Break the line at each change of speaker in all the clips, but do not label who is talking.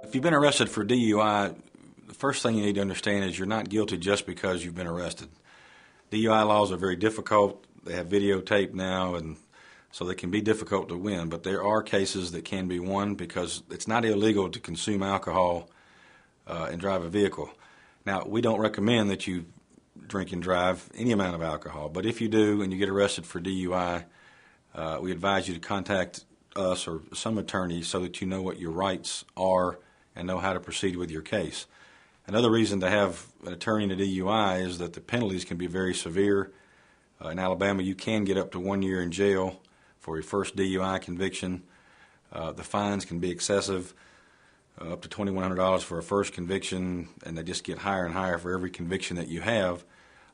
If you've been arrested for DUI, the first thing you need to understand is you're not guilty just because you've been arrested. DUI laws are very difficult. They have videotape now, and so they can be difficult to win. But there are cases that can be won because it's not illegal to consume alcohol and drive a vehicle. Now, we don't recommend that you drink and drive any amount of alcohol, but if you do and you get arrested for DUI, we advise you to contact us or some attorney so that you know what your rights are and know how to proceed with your case. Another reason to have an attorney in a DUI is that the penalties can be very severe. In Alabama, you can get up to 1 year in jail for your first DUI conviction. The fines can be excessive, up to $2,100 for a first conviction, and they just get higher and higher for every conviction that you have.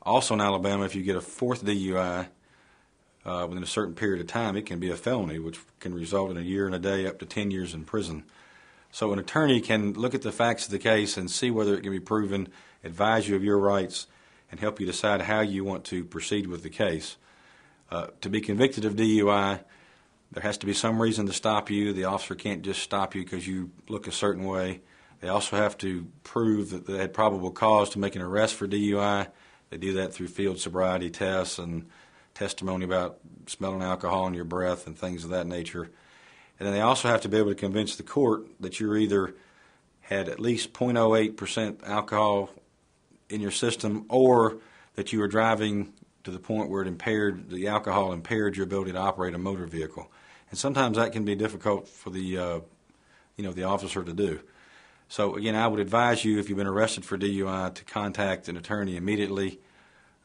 Also in Alabama, if you get a fourth DUI within a certain period of time, it can be a felony, which can result in a year and a day up to 10 years in prison. So an attorney can look at the facts of the case and see whether it can be proven, advise you of your rights, and help you decide how you want to proceed with the case. To be convicted of DUI, there has to be some reason to stop you. The officer can't just stop you because you look a certain way. They also have to prove that they had probable cause to make an arrest for DUI. They do that through field sobriety tests and testimony about smelling alcohol in your breath and things of that nature. And then they also have to be able to convince the court that you either had at least 0.08% alcohol in your system, or that you were driving to the point where the alcohol impaired your ability to operate a motor vehicle. And sometimes that can be difficult for the officer to do. So again, I would advise you, if you've been arrested for DUI, to contact an attorney immediately.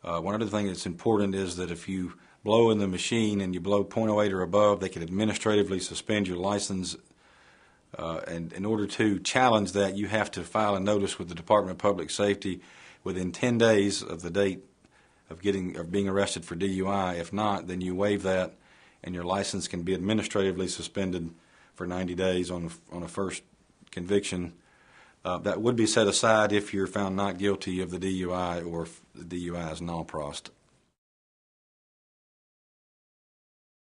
One other thing that's important is that if you blow in the machine and you blow 0.08 or above, they can administratively suspend your license. And in order to challenge that, you have to file a notice with the Department of Public Safety within 10 days of the date of being arrested for DUI. If not, then you waive that, and your license can be administratively suspended for 90 days on a first conviction. That would be set aside if you're found not guilty of the DUI, or if the DUI is non-prost.